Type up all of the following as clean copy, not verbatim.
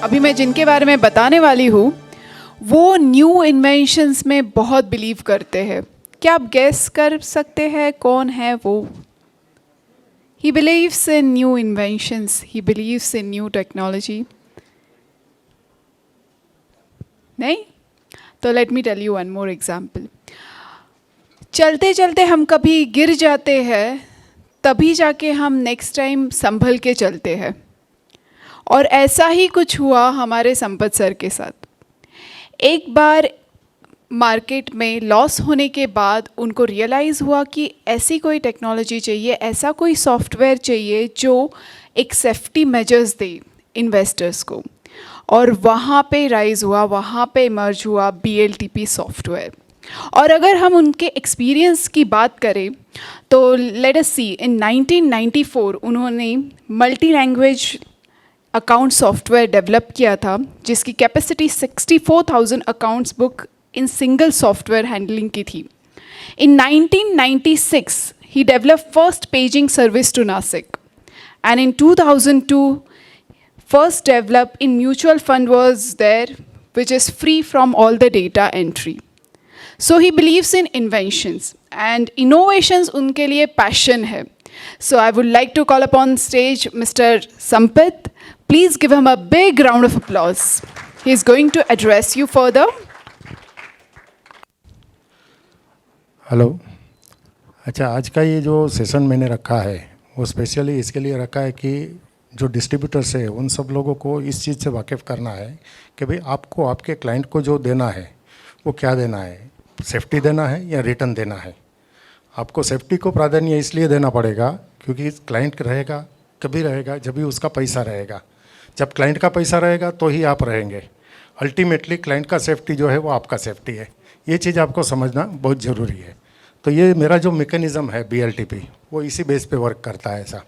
अभी मैं जिनके बारे में बताने वाली हूँ वो न्यू इन्वेंशंस में बहुत बिलीव करते हैं। क्या आप गेस कर सकते हैं कौन है वो? He believes in new inventions. He believes in new technology. नहीं? तो let me tell you one more example. चलते चलते हम कभी गिर जाते हैं, तभी जाके हम नेक्स्ट टाइम संभल के चलते हैं। और ऐसा ही कुछ हुआ हमारे संपत सर के साथ। एक बार मार्केट में लॉस होने के बाद उनको रियलाइज़ हुआ कि ऐसी कोई टेक्नोलॉजी चाहिए, ऐसा कोई सॉफ्टवेयर चाहिए जो एक सेफ्टी मेजर्स दे इन्वेस्टर्स को। और वहाँ पे राइज हुआ, वहाँ पे इमर्ज हुआ BLTP सॉफ्टवेयर। और अगर हम उनके एक्सपीरियंस की बात करें तो लेट अस सी, इन 1994 उन्होंने multi language account software develop किया था जिसकी capacity 64,000 accounts book in single software handling की थी। इन 1996 he developed first paging service to Nasik, and in 2002 first developed in mutual fund was there which is free from all the data entry. So he believes in inventions and innovations उनके लिए passion है. So I would like to call upon stage Mr. Sampath. Please give him a big round of applause. He is going to address you further. Hello. अच्छा, आज का ये जो session मैंने रखा है वो स्पेशली इसके लिए रखा है कि जो डिस्ट्रीब्यूटर्स है उन सब लोगों को इस चीज़ से वाकिफ़ करना है कि भाई आपको आपके क्लाइंट को जो देना है वो क्या देना है, सेफ्टी देना है या रिटर्न देना है। आपको सेफ्टी को प्राधान्य इसलिए देना पड़ेगा क्योंकि क्लाइंट रहेगा कभी रहेगा जब भी उसका पैसा रहेगा। जब क्लाइंट का पैसा रहेगा तो ही आप रहेंगे। अल्टीमेटली क्लाइंट का सेफ्टी जो है वो आपका सेफ्टी है। ये चीज़ आपको समझना बहुत ज़रूरी है। तो ये मेरा जो मैकेनिज़्म है BLTP वो इसी बेस पे वर्क करता है ऐसा।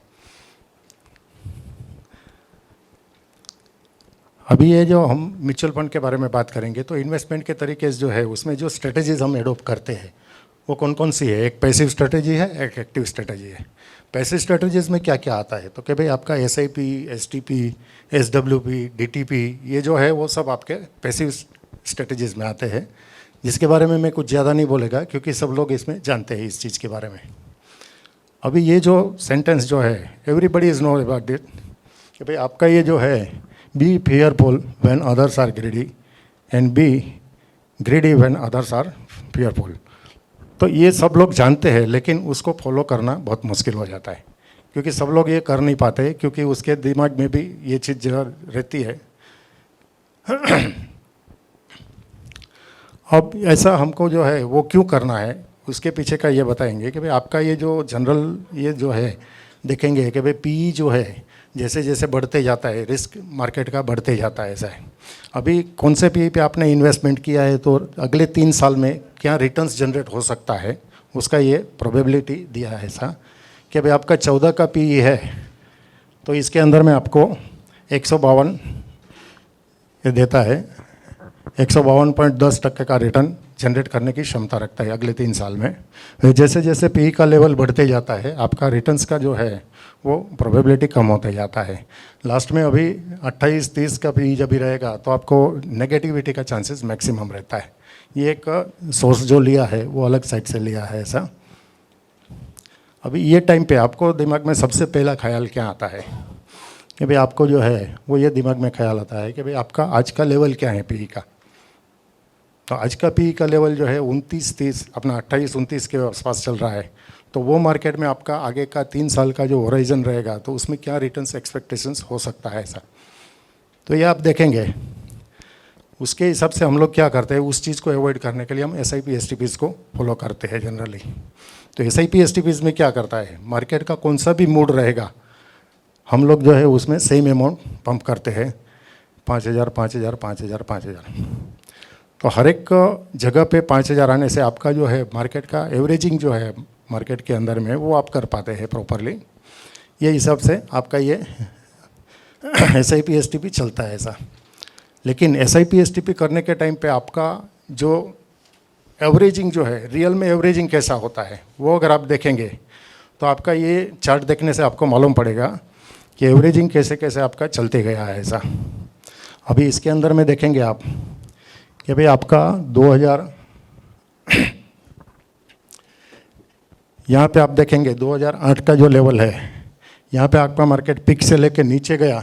अभी ये जो हम म्यूचुअल फंड के बारे में बात करेंगे तो इन्वेस्टमेंट के तरीके जो है उसमें जो स्ट्रेटजीज हम एडोप्ट करते हैं वो कौन कौन सी है। एक पैसिव स्ट्रेटजी है, एक एक्टिव स्ट्रेटजी है। पैसिव स्ट्रेटजीज में क्या क्या आता है तो कि भाई आपका SIP, STP, SWP, DTP ये जो है वो सब आपके पैसिव स्ट्रेटजीज में आते हैं, जिसके बारे में मैं कुछ ज़्यादा नहीं बोलेगा क्योंकि सब लोग इसमें जानते हैं इस चीज़ के बारे में। अभी ये जो सेंटेंस जो है everybody is know about it कि भाई आपका ये जो है B fearful when others are greedy and be greedy when others are fearful। तो ये सब लोग जानते हैं लेकिन उसको फॉलो करना बहुत मुश्किल हो जाता है क्योंकि सब लोग ये कर नहीं पाते क्योंकि उसके दिमाग में भी ये चीज़ रहती है। अब ऐसा हमको जो है वो क्यों करना है उसके पीछे का ये बताएंगे कि भाई आपका ये जो जनरल ये जो है देखेंगे कि भाई PE जो है जैसे जैसे बढ़ते जाता है, रिस्क मार्केट का बढ़ते जाता है। ऐसा है अभी कौन से PE पे आपने इन्वेस्टमेंट किया है तो अगले 3 साल में क्या रिटर्न्स जनरेट हो सकता है उसका ये प्रोबेबिलिटी दिया है ऐसा कि भाई आपका 14 का PE है तो इसके अंदर में आपको 152 ये देता है, 152.10% का रिटर्न जनरेट करने की क्षमता रखता है अगले 3 साल में। जैसे जैसे PE का लेवल बढ़ते जाता है आपका रिटर्न्स का जो है वो प्रोबेबिलिटी कम होते जाता है। लास्ट में अभी 28-30 का PE जब भी रहेगा तो आपको नेगेटिविटी का चांसेस मैक्सिमम रहता है। ये एक सोर्स जो लिया है वो अलग साइड से लिया है ऐसा। अभी ये टाइम पे आपको दिमाग में सबसे पहला ख्याल क्या आता है कि भाई आपको जो है वो ये दिमाग में ख्याल आता है कि भाई आपका आज का लेवल क्या है PE का। तो आज का PE का लेवल जो है 29-30 अपना 28-29 के आसपास चल रहा है तो वो मार्केट में आपका आगे का 3 साल का जो होराइजन रहेगा तो उसमें क्या रिटर्न्स एक्सपेक्टेशंस हो सकता है ऐसा। तो ये आप देखेंगे उसके हिसाब से हम लोग क्या करते हैं उस चीज़ को अवॉइड करने के लिए हम SIP STPs को फॉलो करते हैं जनरली। तो SIP STPs में क्या करता है मार्केट का कौन सा भी मूड रहेगा हम लोग जो है उसमें सेम अमाउंट पंप करते हैं 5,000 5,000 5,000 5,000। तो हर एक जगह पे 5,000 आने से आपका जो है मार्केट का एवरेजिंग जो है मार्केट के अंदर में वो आप कर पाते हैं प्रॉपरली। ये हिसाब से आपका ये SIP STP चलता है ऐसा। लेकिन SIP STP करने के टाइम पे आपका जो एवरेजिंग जो है रियल में एवरेजिंग कैसा होता है वो अगर आप देखेंगे तो आपका ये चार्ट देखने से आपको मालूम पड़ेगा कि एवरेजिंग कैसे कैसे आपका चलते गया है ऐसा। अभी इसके अंदर में देखेंगे आप कि भाई आपका 2000 यहाँ पे आप देखेंगे 2008 का जो लेवल है, यहाँ पे आपका मार्केट पिक से लेके नीचे गया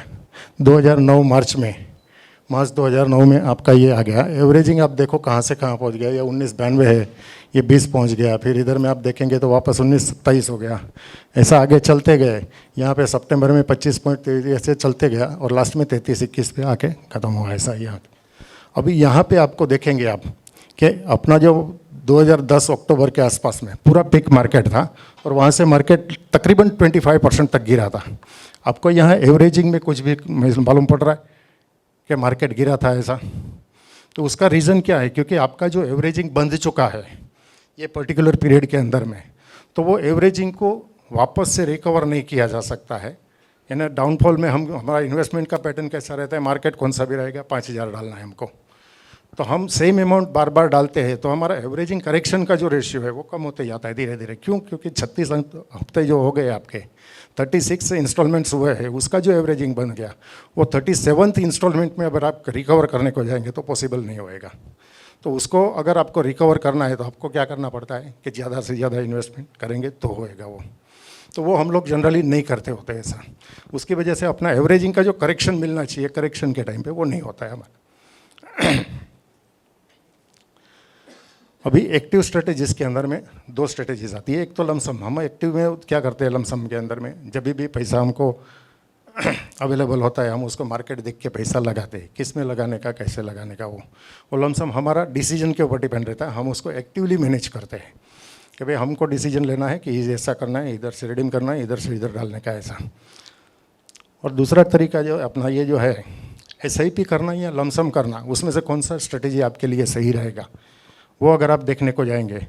2009 मार्च 2009 में आपका ये आ गया। एवरेजिंग आप देखो कहाँ से कहाँ पहुँच गया, ये 1992 है, ये 20 पहुँच गया, फिर इधर में आप देखेंगे तो वापस 1927 हो गया। ऐसा आगे चलते गए, यहाँ पे सितंबर में 25.33 ऐसे चलते गया और लास्ट में 33-21 पे आके ख़त्म हुआ। ऐसा यहाँ अभी यहाँ पे आपको देखेंगे आप कि अपना जो 2010 अक्टूबर के आसपास में पूरा पिक मार्केट था और वहाँ से मार्केट तकरीबन 25% तक गिरा था। आपको यहाँ एवरेजिंग में कुछ भी मालूम पड़ रहा है कि मार्केट गिरा था ऐसा? तो उसका रीज़न क्या है? क्योंकि आपका जो एवरेजिंग बंध चुका है ये पर्टिकुलर पीरियड के अंदर में, तो वो एवरेजिंग को वापस से रिकवर नहीं किया जा सकता है। यानी डाउनफॉल में हमारा इन्वेस्टमेंट का पैटर्न कैसा रहता है, मार्केट कौन सा भी रहेगा 5000 डालना है हमको, तो हम सेम अमाउंट बार बार डालते हैं तो हमारा एवरेजिंग करेक्शन का जो रेशियो है वो कम होते जाता है धीरे धीरे। क्यों? क्योंकि 36 हफ्ते जो हो गए आपके, 36 इंस्टॉलमेंट्स हुए हैं, उसका जो एवरेजिंग बन गया वो 37th इंस्टॉलमेंट में अगर आप रिकवर करने को जाएंगे तो पॉसिबल नहीं होएगा। तो उसको अगर आपको रिकवर करना है तो आपको क्या करना पड़ता है कि ज़्यादा से ज़्यादा इन्वेस्टमेंट करेंगे तो होएगा वो। तो वो हम लोग जनरली नहीं करते होते ऐसा। उसकी वजह से अपना एवरेजिंग का जो करेक्शन मिलना चाहिए करेक्शन के टाइम पे वो नहीं होता है हमारा। अभी एक्टिव स्ट्रेटेजीज के अंदर में दो स्ट्रेटेजीज आती है। एक तो लमसम, हम एक्टिव में क्या करते हैं लमसम के अंदर में, जब भी पैसा हमको अवेलेबल होता है हम उसको मार्केट देख के पैसा लगाते हैं, किस में लगाने का कैसे लगाने का वो लमसम हमारा डिसीजन के ऊपर डिपेंड रहता है। हम उसको एक्टिवली मैनेज करते हैं कि भाई हमको डिसीजन लेना है कि ऐसा करना है, इधर से रिडीम करना है, इधर से इधर डालने का ऐसा। और दूसरा तरीका जो अपना ये जो है SIP करना या लमसम करना, उसमें से कौन सा स्ट्रेटेजी आपके लिए सही रहेगा वो अगर आप देखने को जाएंगे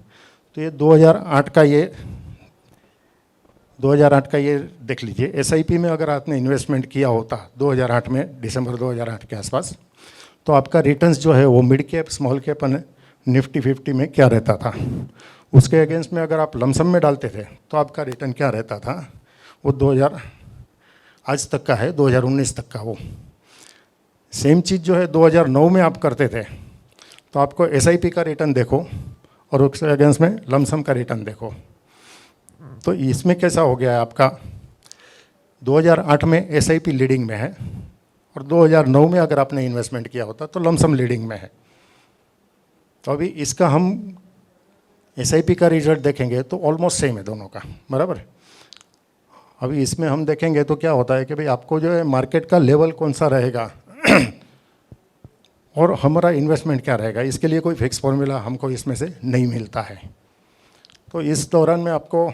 तो ये 2008 का ये देख लीजिए। SIP में अगर आपने इन्वेस्टमेंट किया होता 2008 में, दिसंबर 2008 के आसपास, तो आपका रिटर्न्स जो है वो मिड कैप, स्मॉल कैप और निफ्टी 50 में क्या रहता था, उसके अगेंस्ट में अगर आप लमसम में डालते थे तो आपका रिटर्न क्या रहता था, वो 2000 आज तक का है, 2019 तक का। वो सेम चीज़ जो है 2009 में आप करते थे तो आपको SIP का रिटर्न देखो और उसके अगेंस्ट में लमसम का रिटर्न देखो। तो इसमें कैसा हो गया है आपका, 2008 में SIP लीडिंग में है और 2009 में अगर आपने इन्वेस्टमेंट किया होता तो लमसम लीडिंग में है। तो अभी इसका हम SIP का रिजल्ट देखेंगे तो ऑलमोस्ट सेम है दोनों का, बराबर। अभी इसमें हम देखेंगे तो क्या होता है कि भाई आपको जो है मार्केट का लेवल कौन सा रहेगा और हमारा इन्वेस्टमेंट क्या रहेगा, इसके लिए कोई फिक्स फॉर्मूला हमको इसमें से नहीं मिलता है। तो इस दौरान में आपको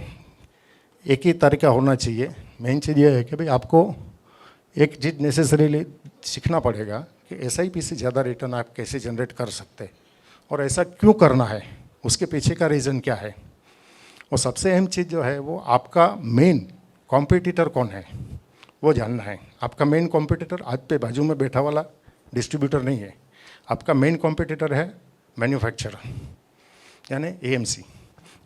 एक ही तरीका होना चाहिए। मेन चीज़ ये है कि भाई आपको एक चीज़ नेसेसरीली सीखना पड़ेगा कि SIP से ज़्यादा रिटर्न आप कैसे जनरेट कर सकते हैं और ऐसा क्यों करना है, उसके पीछे का रीज़न क्या है। और सबसे अहम चीज़ जो है वो आपका मेन कॉम्पिटिटर कौन है वो जानना है। आपका मेन कॉम्पिटिटर आज पे बाजू में बैठा वाला डिस्ट्रीब्यूटर नहीं है, आपका मेन कॉम्पिटिटर है मैन्युफैक्चरर यानी AMC,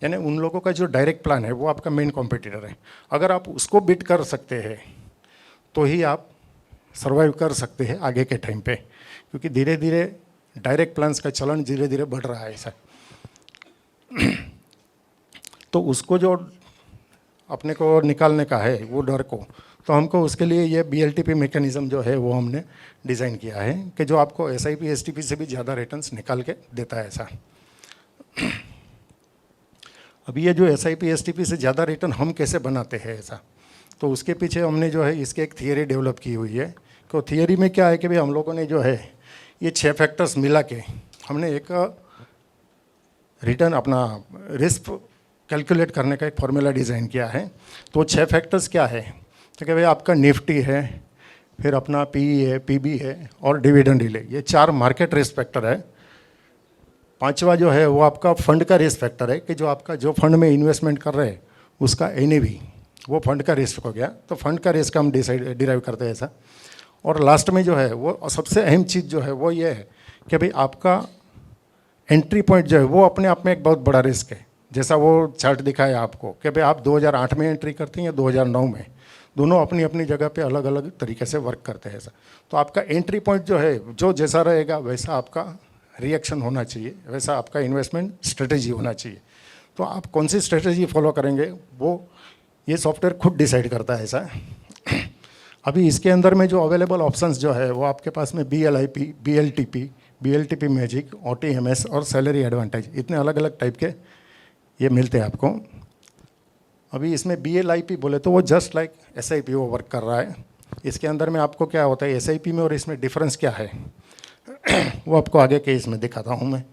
यानी उन लोगों का जो डायरेक्ट प्लान है वो आपका मेन कॉम्पिटिटर है। अगर आप उसको बीट कर सकते हैं तो ही आप सर्वाइव कर सकते हैं आगे के टाइम पे, क्योंकि धीरे धीरे डायरेक्ट प्लान्स का चलन धीरे धीरे बढ़ रहा है ऐसा। तो उसको जो अपने को निकालने का है वो डर को, तो हमको उसके लिए ये BLTP मैकेनिज़्म जो है वो हमने डिज़ाइन किया है कि जो आपको SIP STP से भी ज़्यादा रिटर्न्स निकाल के देता है ऐसा। अभी ये जो SIP STP से ज़्यादा रिटर्न हम कैसे बनाते हैं ऐसा, तो उसके पीछे हमने जो है इसके एक थियरी डेवलप की हुई है। तो थियरी में क्या है कि भाई हम लोगों ने जो है ये 6 फैक्टर्स मिला के हमने एक रिटर्न अपना रिस्क कैलकुलेट करने का एक फॉर्मूला डिज़ाइन किया है। तो 6 फैक्टर्स क्या है, तो कि भाई आपका निफ्टी है, फिर अपना PE है, PB है और डिविडेंड हिल है, ये 4 मार्केट रिस्क फैक्टर है। 5वां जो है वो आपका फंड का रिस्क फैक्टर है कि जो आपका जो फंड में इन्वेस्टमेंट कर रहे हैं उसका NAV, वो फंड का रिस्क हो गया, तो फंड का रिस्क हम डिराइव करते हैं ऐसा। और लास्ट में जो है वो सबसे अहम चीज़ जो है वो ये है कि भाई आपका एंट्री पॉइंट जो है वो अपने आप में एक बहुत बड़ा रिस्क है। जैसा वो चार्ट दिखाया आपको कि भाई आप 2008 में एंट्री करते हैं या 2009 में, दोनों अपनी अपनी जगह पे अलग अलग तरीके से वर्क करते हैं ऐसा। तो आपका एंट्री पॉइंट जो है, जो जैसा रहेगा वैसा आपका रिएक्शन होना चाहिए, वैसा आपका इन्वेस्टमेंट स्ट्रेटेजी होना चाहिए। तो आप कौन सी स्ट्रेटेजी फॉलो करेंगे वो ये सॉफ्टवेयर खुद डिसाइड करता है ऐसा। अभी इसके अंदर में जो अवेलेबल ऑप्शंस जो है वो आपके पास में BLIP, BLTP मैजिक, OTMS और सैलरी एडवांटेज, इतने अलग अलग टाइप के ये मिलते हैं आपको। अभी इसमें BLIP बोले तो वो जस्ट लाइक SIP वो वर्क कर रहा है। इसके अंदर में आपको क्या होता है SIP में और इसमें डिफरेंस क्या है वो आपको आगे के इसमें दिखाता हूँ मैं।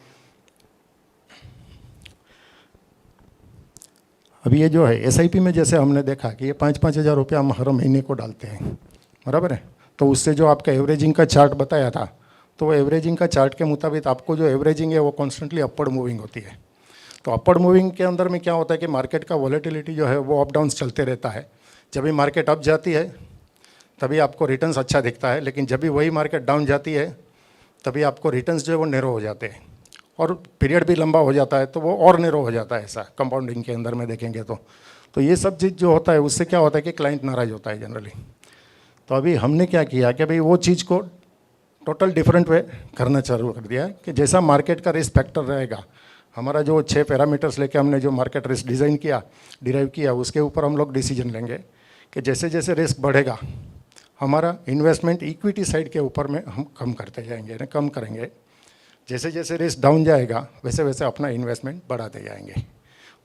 अभी ये जो है SIP में जैसे हमने देखा कि ये 5-5 हज़ार रुपये हम हर महीने को डालते हैं, बराबर है। तो उससे जो आपका एवरेजिंग का चार्ट बताया था, तो वो एवरेजिंग का चार्ट के मुताबिक आपको जो एवरेजिंग है वो कॉन्स्टेंटली अपवर्ड मूविंग होती है। तो अपवर्ड मूविंग के अंदर में क्या होता है कि मार्केट का वॉलेटिलिटी जो है वो अप डाउन चलते रहता है। जब भी मार्केट अप जाती है तभी आपको रिटर्न्स अच्छा दिखता है, लेकिन जब भी वही मार्केट डाउन जाती है तभी आपको रिटर्न्स जो है वो नैरो हो जाते हैं, और पीरियड भी लंबा हो जाता है तो वो और नैरो हो जाता है ऐसा कंपाउंडिंग के अंदर में देखेंगे तो ये सब चीज़ जो होता है उससे क्या होता है कि क्लाइंट नाराज़ होता है जनरली। तो अभी हमने क्या किया कि भाई वो चीज़ को टोटल डिफरेंट वे करना चालू कर दिया है कि जैसा मार्केट का रिस्क फैक्टर रहेगा, हमारा जो 6 पैरामीटर्स लेके हमने जो मार्केट रिस्क डिज़ाइन किया, डिराइव किया, उसके ऊपर हम लोग डिसीजन लेंगे कि जैसे जैसे रिस्क बढ़ेगा हमारा इन्वेस्टमेंट इक्विटी साइड के ऊपर में हम कम करते जाएंगे ना, कम करेंगे। जैसे जैसे रिस्क डाउन जाएगा वैसे वैसे अपना इन्वेस्टमेंट बढ़ाते जाएंगे।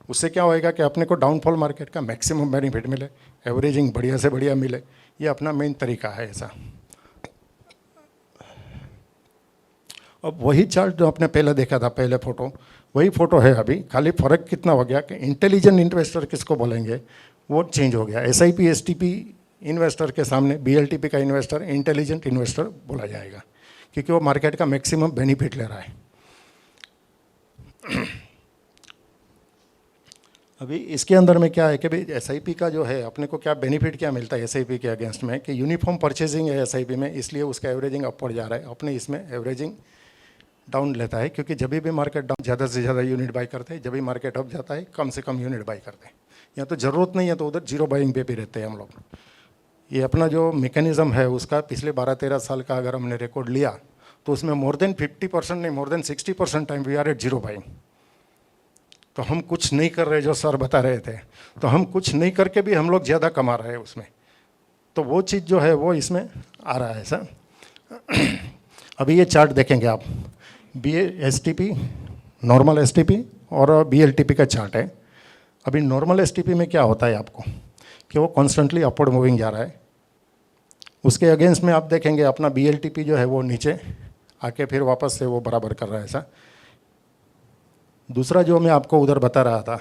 उससे क्या होएगा कि अपने को डाउनफॉल मार्केट का मैक्सिमम बेनिफिट मिले, एवरेजिंग बढ़िया से बढ़िया मिले। ये अपना मेन तरीका है ऐसा। अब वही चार्ट जो आपने पहले देखा था, पहले फ़ोटो, वही फ़ोटो है अभी। खाली फ़र्क कितना हो गया कि इंटेलिजेंट इन्वेस्टर किसको बोलेंगे वो चेंज हो गया। SIP STP इन्वेस्टर के सामने BLTP का इन्वेस्टर इंटेलिजेंट इन्वेस्टर बोला जाएगा, क्योंकि वो मार्केट का मैक्सिमम बेनिफिट ले रहा है। अभी इसके अंदर में क्या है कि भाई SIP का जो है अपने को क्या बेनिफिट क्या मिलता है SIP के अगेंस्ट में कि यूनिफॉर्म परचेजिंग है SIP में, इसलिए उसका एवरेजिंग अपवर्ड जा रहा है। अपने इसमें एवरेजिंग डाउन लेता है, क्योंकि जब भी मार्केट डाउन ज़्यादा से ज़्यादा यूनिट बाई करते हैं, जब भी मार्केट अप जाता है कम से कम यूनिट बाई करते हैं। या तो ज़रूरत नहीं है तो उधर जीरो बाइंग पे भी रहते हैं हम लोग। ये अपना जो मैकेनिज़्म है उसका पिछले 12-13 साल का अगर हमने रिकॉर्ड लिया तो उसमें मोर देन 50% नहीं, more than 60% time we are at zero buying. तो हम कुछ नहीं कर रहे, जो सर बता रहे थे, तो हम कुछ नहीं करके भी हम लोग ज़्यादा कमा रहे हैं उसमें। तो वो चीज़ जो है वो इसमें आ रहा है सर। अभी ये चार्ट देखेंगे आप, STP, नॉर्मल STP और BLTP का चार्ट है। अभी नॉर्मल STP में क्या होता है आपको कि वो कॉन्स्टेंटली अपवर्ड मूविंग जा रहा है। उसके अगेंस्ट में आप देखेंगे अपना BLTP जो है वो नीचे आके फिर वापस से वो बराबर कर रहा है ऐसा। दूसरा जो मैं आपको उधर बता रहा था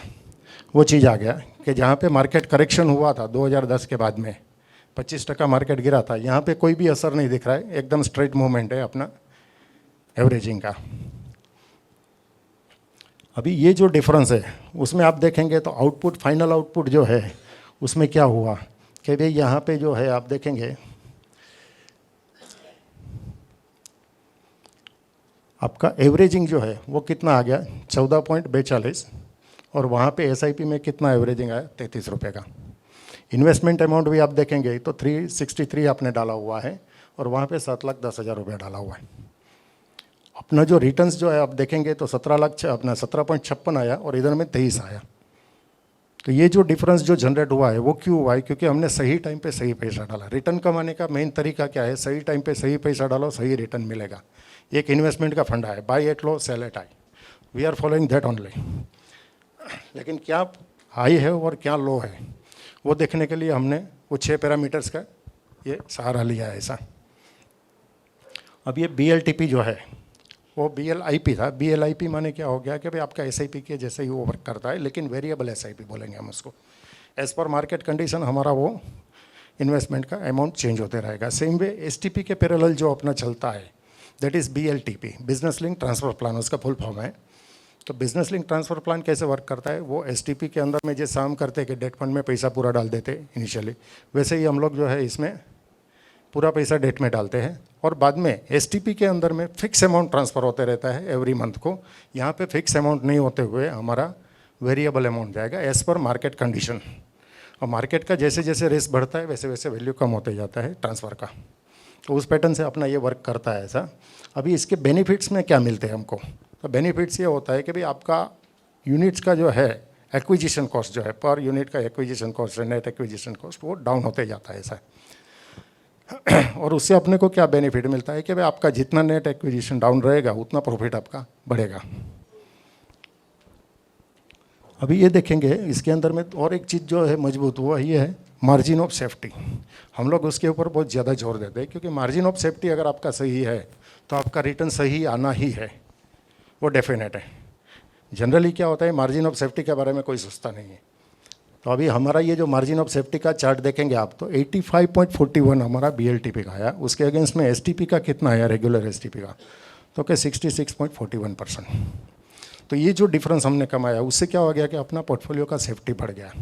वो चीज़ आ गया कि जहाँ पे मार्केट करेक्शन हुआ था 2010 के बाद में 25% मार्केट गिरा था, यहाँ पे कोई भी असर नहीं दिख रहा है, एकदम स्ट्रेट मूवमेंट है अपना एवरेजिंग का। अभी ये जो डिफरेंस है उसमें आप देखेंगे तो आउटपुट, फाइनल आउटपुट जो है उसमें क्या हुआ कि भाई यहाँ पे जो है आप देखेंगे आपका एवरेजिंग जो है वो कितना आ गया 14.42, और वहाँ पे SIP में कितना एवरेजिंग आया 33 रुपये का। इन्वेस्टमेंट अमाउंट भी आप देखेंगे तो 363 आपने डाला हुआ है और वहाँ पे 7,10,000 रुपये डाला हुआ है। अपना जो रिटर्न्स जो है आप देखेंगे तो 17.56 आया और इधर में 23 आया। तो ये जो डिफरेंस जो जनरेट हुआ है वो क्यों हुआ है? क्योंकि हमने सही टाइम पे सही पैसा डाला। रिटर्न कमाने का मेन तरीका क्या है? सही टाइम पे सही पैसा डालो, सही रिटर्न मिलेगा। एक इन्वेस्टमेंट का फंडा है, buy at low sell at high, we are following that only. लेकिन क्या हाई है और क्या लो है वो देखने के लिए हमने वो 6 पैरामीटर्स का ये सहारा लिया है ऐसा। अब ये BLTP जो है वो BLIP था। BLIP माने क्या हो गया कि भाई आपका SIP के जैसे ही वो वर्क करता है, लेकिन वेरिएबल SIP बोलेंगे हम उसको। एज़ पर मार्केट कंडीशन हमारा वो इन्वेस्टमेंट का अमाउंट चेंज होते रहेगा। सेम वे STP के पैरेलल जो अपना चलता है that is BLTP, business link transfer plan, उसका फुल फॉर्म है। तो बिजनेस लिंक ट्रांसफ़र प्लान कैसे वर्क करता है? वो STP के अंदर में जैसे हम करते हैं कि डेट फंड में पैसा पूरा डाल देते इनिशियली, वैसे ही हम लोग जो है इसमें पूरा पैसा डेट में डालते हैं और बाद में STP के अंदर में फिक्स अमाउंट ट्रांसफ़र होते रहता है एवरी मंथ को। यहाँ पे फिक्स अमाउंट नहीं होते हुए हमारा वेरिएबल अमाउंट जाएगा एज़ पर मार्केट कंडीशन। और मार्केट का जैसे जैसे रिस्क बढ़ता है वैसे वैसे वैल्यू कम होते जाता है ट्रांसफ़र का। तो उस पैटर्न से अपना ये वर्क करता है ऐसा। अभी इसके बेनिफिट्स में क्या मिलते हैं हमको, तो बेनिफिट्स ये होता है कि भाई आपका यूनिट्स का जो है एक्विजिशन कॉस्ट जो है, पर यूनिट का acquisition cost, net acquisition cost, वो डाउन होते जाता है ऐसा। और उससे अपने को क्या बेनिफिट मिलता है कि भाई आपका जितना नेट एक्विजिशन डाउन रहेगा उतना प्रॉफिट आपका बढ़ेगा। अभी ये देखेंगे इसके अंदर में और एक चीज़ जो है मजबूत, वो ये है मार्जिन ऑफ सेफ्टी। हम लोग उसके ऊपर बहुत ज़्यादा जोर देते हैं, क्योंकि मार्जिन ऑफ सेफ्टी अगर आपका सही है तो आपका रिटर्न सही आना ही है, वो डेफिनेट है। जनरली क्या होता है, मार्जिन ऑफ सेफ्टी के बारे में कोई सोचता नहीं है। तो अभी हमारा ये जो मार्जिन ऑफ सेफ्टी का चार्ट देखेंगे आप, तो 85.41 हमारा BLTP का आया, उसके अगेंस्ट में STP का कितना आया, रेगुलर STP का, तो क्या 66.41%। तो ये जो डिफरेंस हमने कमाया उससे क्या हो गया कि अपना पोर्टफोलियो का सेफ्टी बढ़ गया।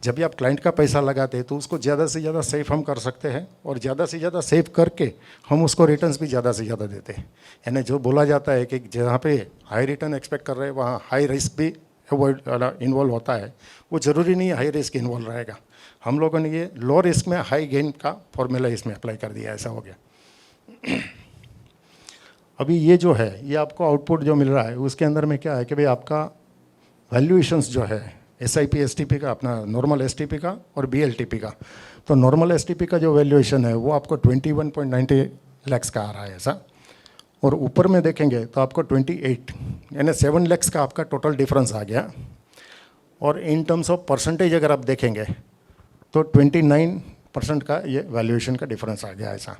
जब भी आप क्लाइंट का पैसा लगाते हैं तो उसको ज़्यादा से ज़्यादा सेफ हम कर सकते हैं, और ज़्यादा से ज़्यादा सेव करके हम उसको रिटर्न्स भी ज़्यादा से ज़्यादा देते हैं। यानी जो बोला जाता है कि जहाँ पे हाई रिटर्न एक्सपेक्ट कर रहे हैं वहाँ हाई रिस्क भी इन्वॉल्व होता है, वो ज़रूरी नहीं है हाई रिस्क इन्वॉल्व रहेगा। हम लोगों ने ये लो रिस्क में हाई गेन का फॉर्मूला इसमें अप्लाई कर दिया, ऐसा हो गया। अभी ये जो है, ये आपको आउटपुट जो मिल रहा है उसके अंदर में क्या है कि भाई आपका वैल्यूएशंस जो है SIP STP का, अपना नॉर्मल STP का और BLTP का, तो नॉर्मल STP का जो वैल्यूएशन है वो आपको 21.90 लाख का आ रहा है ऐसा। और ऊपर में देखेंगे तो आपको 28 यानी 7 लाख का आपका टोटल डिफरेंस आ गया। और इन टर्म्स ऑफ परसेंटेज अगर आप देखेंगे तो 29% का ये वैल्यूएशन का डिफरेंस आ गया ऐसा।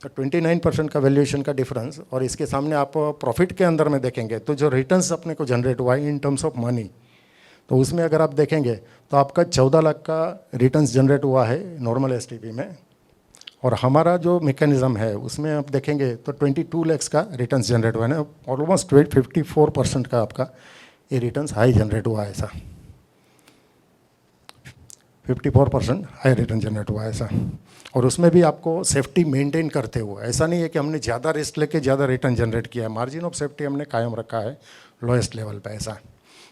तो 29% का वैल्यूएशन का डिफरेंस, और इसके सामने आप प्रॉफिट के अंदर में देखेंगे तो जो रिटर्न्स अपने को जनरेट हुआ है इन टर्म्स ऑफ मनी, तो उसमें अगर आप देखेंगे तो आपका 14 लाख का रिटर्न्स जनरेट हुआ है नॉर्मल STP में। और हमारा जो मैकेनिज़्म है उसमें आप देखेंगे तो 22 लाख का रिटर्न्स जनरेट हुआ है ना, ऑलमोस्ट 54% का आपका ये रिटर्न्स हाई जनरेट हुआ है ऐसा। 54% हाई रिटर्न जनरेट हुआ है ऐसा। और उसमें भी आपको सेफ्टी मेंटेन करते हुए, ऐसा नहीं है कि हमने ज़्यादा रिस्क लेके ज़्यादा रिटर्न जनरेट किया है, मार्जिन ऑफ सेफ्टी हमने कायम रखा है लोएस्ट लेवल पे ऐसा।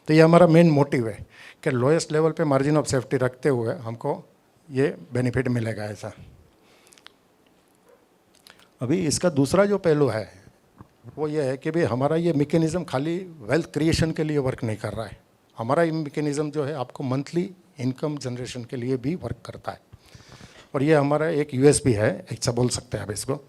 तो ये हमारा मेन मोटिव है कि लोएस्ट लेवल पे मार्जिन ऑफ सेफ्टी रखते हुए हमको ये बेनिफिट मिलेगा ऐसा। अभी इसका दूसरा जो पहलू है वो ये है कि भाई हमारा ये मैकेनिज़्म खाली वेल्थ क्रिएशन के लिए वर्क नहीं कर रहा है, हमारा ये मैकेनिज़्म जो है आपको मंथली इनकम जनरेशन के लिए भी वर्क करता है। और ये हमारा एक USP है, ऐसा बोल सकते हैं आप इसको।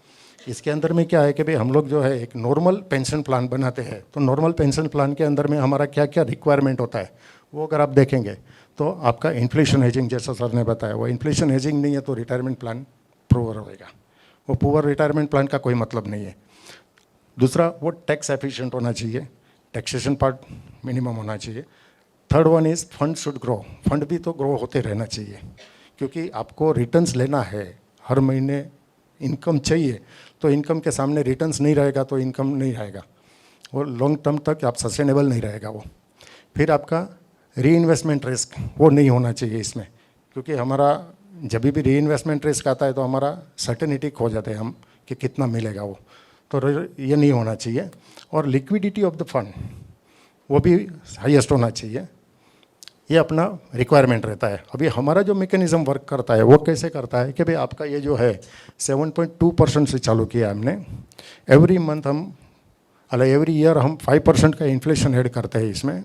इसके अंदर में क्या है कि भाई हम लोग जो है एक नॉर्मल पेंशन प्लान बनाते हैं, तो नॉर्मल पेंशन प्लान के अंदर में हमारा क्या क्या रिक्वायरमेंट होता है वो अगर आप देखेंगे तो आपका इन्फ्लेशन हेजिंग, जैसा सर ने बताया, वो इन्फ्लेशन हेजिंग नहीं है तो रिटायरमेंट प्लान पुअर होएगा, वो पुअर रिटायरमेंट प्लान का कोई मतलब नहीं है। दूसरा, वो टैक्स एफिशिएंट होना चाहिए, टैक्सेशन पार्ट मिनिमम होना चाहिए। Third one is fund should grow, fund भी तो ग्रो होते रहना चाहिए, क्योंकि आपको रिटर्न्स लेना है, हर महीने इनकम चाहिए, तो इनकम के सामने रिटर्न्स नहीं रहेगा तो इनकम नहीं रहेगा, वो लॉन्ग टर्म तक आप सस्टेनेबल नहीं रहेगा वो। फिर आपका री इन्वेस्टमेंट रिस्क वो नहीं होना चाहिए इसमें, क्योंकि हमारा जब भी री इन्वेस्टमेंट रिस्क आता है तो हमारा सर्टेनिटी खो जाते हैं हम कि कितना मिलेगा वो, तो ये नहीं होना चाहिए। और लिक्विडिटी ऑफ द फंड वो भी हाईएस्ट होना चाहिए, ये अपना रिक्वायरमेंट रहता है। अभी हमारा जो मैकेनिज़्म वर्क करता है वो कैसे करता है कि भाई आपका ये जो है 7.2% से चालू किया हमने, एवरी मंथ हम एवरी ईयर हम 5% का इन्फ्लेशन ऐड करते हैं इसमें,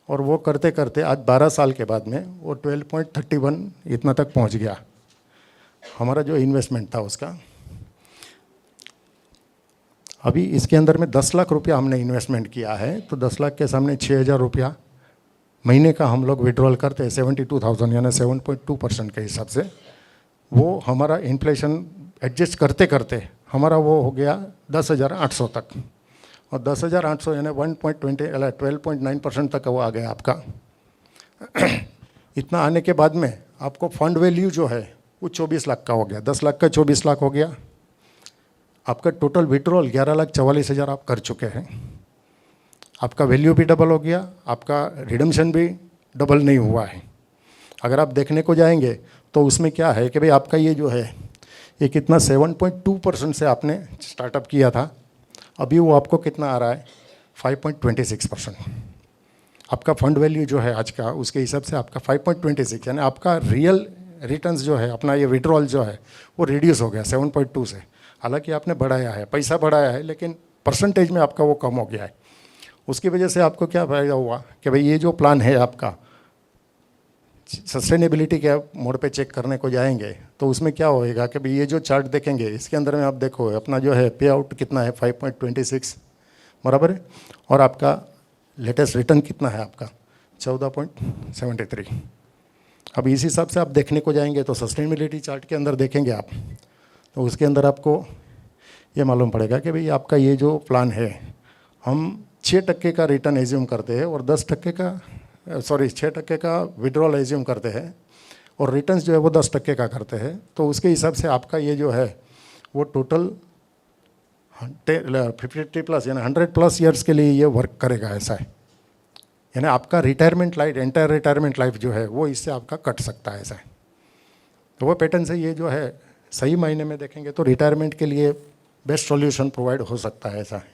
और वो करते करते आज 12 साल के बाद में वो 12.31 इतना तक पहुंच गया हमारा जो इन्वेस्टमेंट था उसका। अभी इसके अंदर में 10 लाख रुपया हमने इन्वेस्टमेंट किया है, तो 10 लाख के सामने 6,000 रुपया महीने का हम लोग विड्रॉल करते हैं 72,000 यानी 7.2% के हिसाब से। वो हमारा इन्फ्लेशन एडजस्ट करते करते हमारा वो हो गया 10,800 तक, और 10,800 यानी 12.9% तक वो आ गया आपका। इतना आने के बाद में आपको फंड वैल्यू जो है वो 24 लाख का हो गया, 10 लाख का 24 लाख हो गया। आपका टोटल विड्रॉल 11,44,000 आप कर चुके हैं, आपका वैल्यू भी डबल हो गया, आपका रिडम्शन भी डबल नहीं हुआ है। अगर आप देखने को जाएंगे तो उसमें क्या है कि भाई आपका ये जो है ये कितना 7.2% से आपने स्टार्टअप किया था, अभी वो आपको कितना आ रहा है 5.26%। आपका फंड वैल्यू जो है आज का, उसके हिसाब से आपका 5.26, यानी आपका रियल रिटर्न्स जो है, अपना ये विड्रॉल जो है वो रिड्यूस हो गया 7.2 से। हालांकि आपने बढ़ाया है, पैसा बढ़ाया है, लेकिन परसेंटेज में आपका वो कम हो गया है। उसकी वजह से आपको क्या फायदा हुआ कि भाई ये जो प्लान है आपका, सस्टेनेबिलिटी के मोड पे चेक करने को जाएंगे तो उसमें क्या होएगा कि भाई ये जो चार्ट देखेंगे इसके अंदर में आप देखो अपना जो है पे आउट कितना है 5.26 बराबर है, और आपका लेटेस्ट रिटर्न कितना है आपका 14.73। अब इस हिसाब से आप देखने को जाएंगे तो सस्टेनेबिलिटी चार्ट के अंदर देखेंगे आप, तो उसके अंदर आपको ये मालूम पड़ेगा कि भाई आपका ये जो प्लान है, हम 6% का रिटर्न एज्यूम करते हैं और 10% का 6% का विड्रॉल एज्यूम करते हैं और रिटर्न्स जो है वो 10% का करते हैं। तो उसके हिसाब से आपका ये जो है वो टोटल 50+ यानी 100+ ईयर्स के लिए ये वर्क करेगा, ऐसा है। यानी आपका retirement life, entire retirement life जो है वो इससे आपका कट सकता है, ऐसा है। तो वो पैटर्न से ये जो है सही मायने में देखेंगे तो रिटायरमेंट के लिए बेस्ट सॉल्यूशन प्रोवाइड हो सकता है, ऐसा है।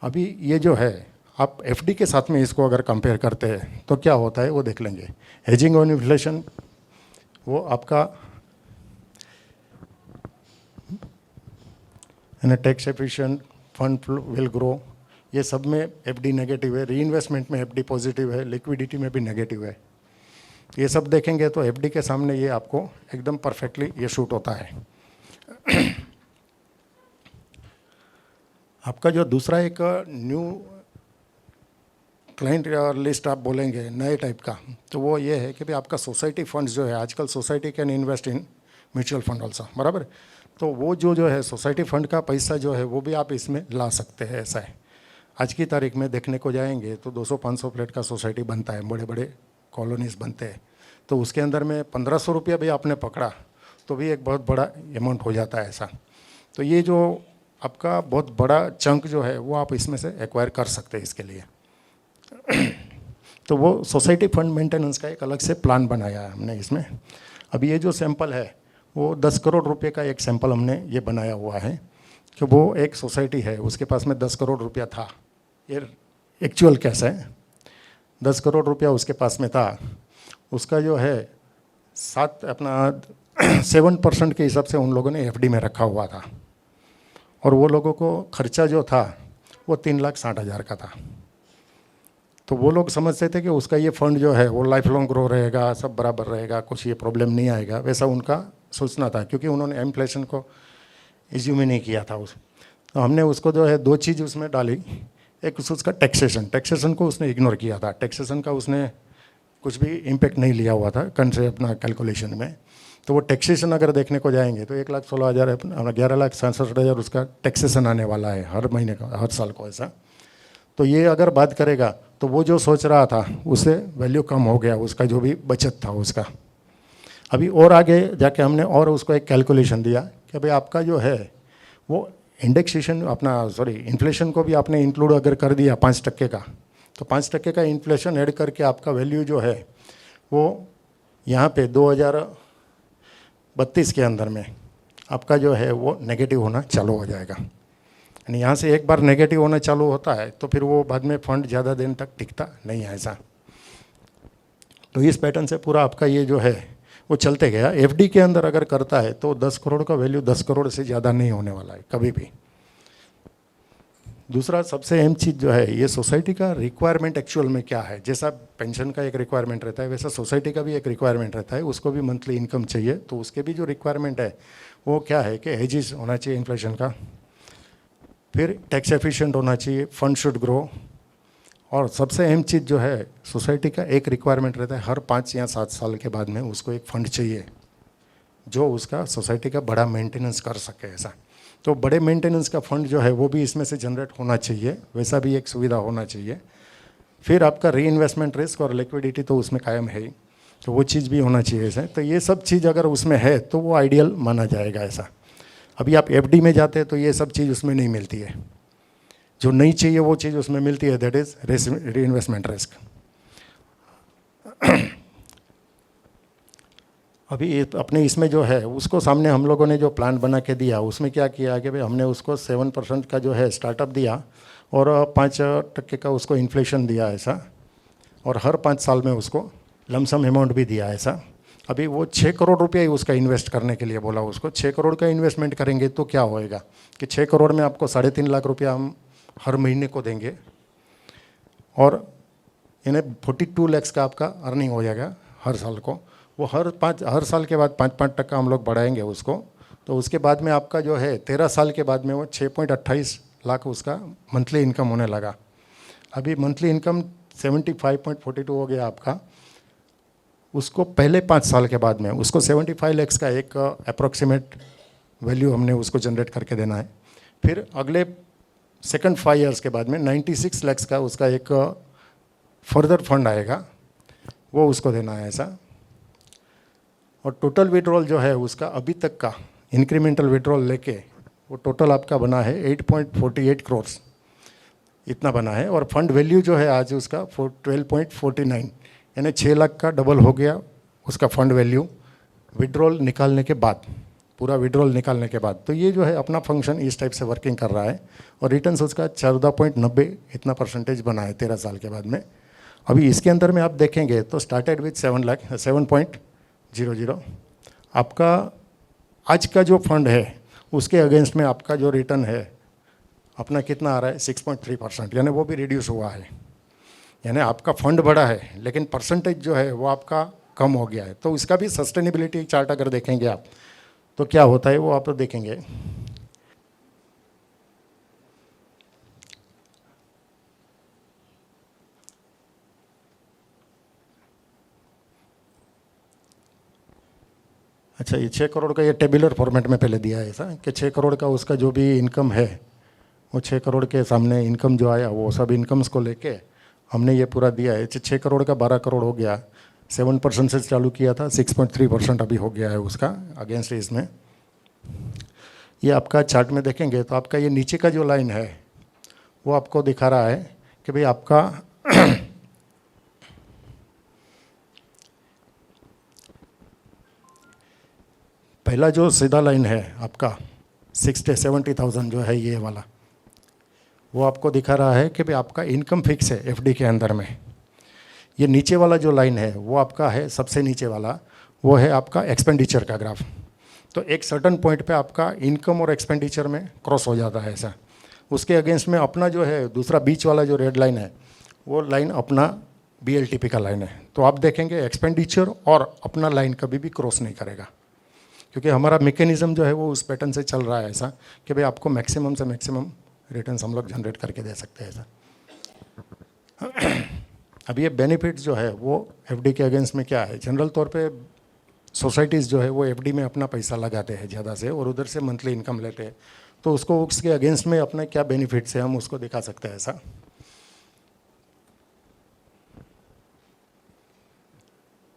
अभी ये जो है आप एफडी के साथ में इसको अगर कंपेयर करते हैं तो क्या होता है वो देख लेंगे। हेजिंग ऑन इन्फ्लेशन, वो आपका tax efficient, fund will grow, ये सब में एफडी नेगेटिव है, रीइन्वेस्टमेंट में एफडी पॉजिटिव है, लिक्विडिटी में भी नेगेटिव है। ये सब देखेंगे तो एफडी के सामने ये आपको एकदम परफेक्टली ये शूट होता है। आपका जो दूसरा एक न्यू क्लाइंट लिस्ट आप बोलेंगे नए टाइप का, तो वो ये है कि भाई आपका सोसाइटी फंड्स जो है, आजकल society can invest in mutual fund also, बराबर। तो वो जो है सोसाइटी फंड का पैसा जो है वो भी आप इसमें ला सकते हैं, ऐसा है। आज की तारीख में देखने को जाएंगे तो 200-500 फ्लैट का सोसाइटी बनता है, बड़े बड़े कॉलोनीज बनते हैं। तो उसके अंदर में 1500 रुपया भी आपने पकड़ा तो भी एक बहुत बड़ा अमाउंट हो जाता है, ऐसा। तो ये जो आपका बहुत बड़ा चंक जो है वो आप इसमें से एक्वायर कर सकते हैं इसके लिए। तो वो सोसाइटी फंड मेंटेनेंस का एक अलग से प्लान बनाया है हमने इसमें। अभी ये जो सैंपल है वो 10 करोड़ रुपए का एक सैंपल हमने ये बनाया हुआ है कि वो एक सोसाइटी है, उसके पास में 10 करोड़ रुपया था। ये एक्चुअल कैश है, 10 करोड़ रुपया उसके पास में था। उसका जो है 7% के हिसाब से उन लोगों ने एफडी में रखा हुआ था, और वो लोगों को खर्चा जो था वो 3,60,000 का था। तो वो लोग समझते थे कि उसका ये फंड जो है वो लाइफ लॉन्ग ग्रो रहेगा, सब बराबर रहेगा, कुछ ये प्रॉब्लम नहीं आएगा, वैसा उनका सोचना था, क्योंकि उन्होंने इन्फ्लेशन को एज्यूम ही नहीं किया था तो हमने उसको जो है 2 चीज़ उसमें डाली। एक उसका टैक्सेशन को उसने इग्नोर किया था, टैक्सेशन का उसने कुछ भी इम्पेक्ट नहीं लिया हुआ था कंट्री अपना कैलकुलेशन में। तो वो टैक्सेशन अगर देखने को जाएंगे तो 1,16,000 11,67,000 उसका टैक्सेशन आने वाला है हर महीने का, हर साल को, ऐसा। तो ये अगर बात करेगा तो वो जो सोच रहा था उससे वैल्यू कम हो गया, उसका जो भी बचत था उसका। अभी और आगे जाके हमने और उसको एक कैलकुलेशन दिया कि भाई आपका जो है वो इंडेक्सेशन इन्फ्लेशन को भी आपने इंक्लूड अगर कर दिया 5% का, तो 5% का इन्फ्लेशन ऐड करके आपका वैल्यू जो है वो यहाँ पे 2032 के अंदर में आपका जो है वो नेगेटिव होना चालू हो जाएगा। यानी यहाँ से एक बार नेगेटिव होना चालू होता है तो फिर वो बाद में फंड ज़्यादा दिन तक टिकता नहीं है, ऐसा। तो इस पैटर्न से पूरा आपका ये जो है वो चलते गया। एफडी के अंदर अगर करता है तो 10 करोड़ का वैल्यू 10 करोड़ से ज़्यादा नहीं होने वाला है कभी भी। दूसरा सबसे अहम चीज़ जो है, ये सोसाइटी का रिक्वायरमेंट एक्चुअल में क्या है। जैसा पेंशन का एक रिक्वायरमेंट रहता है वैसा सोसाइटी का भी एक रिक्वायरमेंट रहता है, उसको भी मंथली इनकम चाहिए। तो उसके भी जो रिक्वायरमेंट है वो क्या है कि हेजिस होना चाहिए इन्फ्लेशन का, फिर टैक्स एफिशिएंट होना चाहिए, फंड शुड ग्रो, और सबसे अहम चीज़ जो है सोसाइटी का एक रिक्वायरमेंट रहता है हर 5 या 7 साल के बाद में उसको एक फ़ंड चाहिए जो उसका सोसाइटी का बड़ा मेंटेनेंस कर सके, ऐसा। तो बड़े मेंटेनेंस का फंड जो है वो भी इसमें से जनरेट होना चाहिए, वैसा भी एक सुविधा होना चाहिए। फिर आपका रीइन्वेस्टमेंट रिस्क और लिक्विडिटी तो उसमें कायम है ही, तो वो चीज़ भी होना चाहिए ऐसा। तो ये सब चीज़ अगर उसमें है तो वो आइडियल माना जाएगा, ऐसा। अभी आप एफडी में जाते हैं तो ये सब चीज़ उसमें नहीं मिलती है, जो नहीं चाहिए वो चीज़ उसमें मिलती है, दैट इज़ रीइन्वेस्टमेंट रिस्क। अभी अपने इसमें जो है उसको सामने हम लोगों ने जो प्लान बना के दिया उसमें क्या किया कि भाई हमने उसको 7% का जो है स्टार्टअप दिया और 5% का उसको इन्फ्लेशन दिया ऐसा, और हर 5 साल में उसको लमसम अमाउंट भी दिया ऐसा। अभी वो 6 करोड़ रुपया ही उसका इन्वेस्ट करने के लिए बोला उसको। 6 करोड़ का इन्वेस्टमेंट करेंगे तो क्या होएगा कि 6 करोड़ में आपको 3.5 लाख रुपया हम हर महीने को देंगे, और यानी 42 लाख का आपका अर्निंग हो जाएगा हर साल को। वो हर साल के बाद 5% हम लोग बढ़ाएंगे उसको, तो उसके बाद में आपका जो है 13 साल के बाद में वो 6.28 लाख उसका मंथली इनकम होने लगा। अभी मंथली इनकम 75.42 हो गया आपका। उसको पहले 5 साल के बाद में उसको 75 लाख का एक अप्रोक्सीमेट वैल्यू हमने उसको जनरेट करके देना है। फिर अगले सेकंड 5 इयर्स के बाद में 96 लाख का उसका एक फर्दर फंड आएगा, वो उसको देना है ऐसा। और टोटल विड्रॉल जो है उसका अभी तक का इंक्रीमेंटल विड्रॉल लेके वो टोटल आपका बना है 8.48 करोड़, इतना बना है। और फंड वैल्यू जो है आज उसका 12.49, यानी 6 लाख का डबल हो गया उसका फंड वैल्यू विड्रॉल निकालने के बाद, पूरा विड्रॉल निकालने के बाद। तो ये जो है अपना फंक्शन इस टाइप से वर्किंग कर रहा है। और रिटर्न्स उसका 14.90 इतना परसेंटेज बना है 13 साल के बाद में। अभी इसके अंदर में आप देखेंगे तो स्टार्टेड विथ 7.00। आपका आज का जो फंड है उसके अगेंस्ट में आपका जो रिटर्न है अपना कितना आ रहा है 6.3%, यानी वो भी रिड्यूस हुआ है। यानी आपका फंड बढ़ा है लेकिन परसेंटेज जो है वो आपका कम हो गया है। तो इसका भी सस्टेनेबिलिटी चार्ट अगर देखेंगे आप तो क्या होता है वो आप तो देखेंगे। अच्छा, ये 6 करोड़ का ये टेबुलर फॉर्मेट में पहले दिया है ऐसा कि 6 करोड़ का उसका जो भी इनकम है वो 6 करोड़ के सामने इनकम जो आया वो सब इनकम्स को लेके हमने ये पूरा दिया है। 6 करोड़ का 12 करोड़ हो गया, 7% से चालू किया था, 6.3% अभी हो गया है उसका अगेंस्ट इसमें। ये आपका चार्ट में देखेंगे तो आपका ये नीचे का जो लाइन है वो आपको दिखा रहा है कि भाई आपका पहला जो सीधा लाइन है आपका 60-70,000 जो है ये वाला, वो आपको दिखा रहा है कि भाई आपका इनकम फिक्स है एफडी के अंदर में। ये नीचे वाला जो लाइन है वो आपका है सबसे नीचे वाला, वो है आपका एक्सपेंडिचर का ग्राफ। तो एक सर्टन पॉइंट पे आपका इनकम और एक्सपेंडिचर में क्रॉस हो जाता है ऐसा। उसके अगेंस्ट में अपना जो है दूसरा बीच वाला जो रेड लाइन है वो लाइन अपना BLTP का लाइन है। तो आप देखेंगे एक्सपेंडिचर और अपना लाइन कभी भी क्रॉस नहीं करेगा, क्योंकि हमारा मैकेनिज्म जो है वो उस पैटर्न से चल रहा है ऐसा कि भाई आपको मैक्सिमम से मैक्सिमम रिटर्न्स हम लोग जनरेट करके दे सकते हैं ऐसा। अब ये बेनिफिट्स जो है वो एफडी के अगेंस्ट में क्या है, जनरल तौर पे सोसाइटीज़ जो है वो एफडी में अपना पैसा लगाते हैं ज़्यादा से और उधर से मंथली इनकम लेते हैं। तो उसको उसके अगेंस्ट में अपना क्या बेनिफिट्स है हम उसको दिखा सकते हैं ऐसा।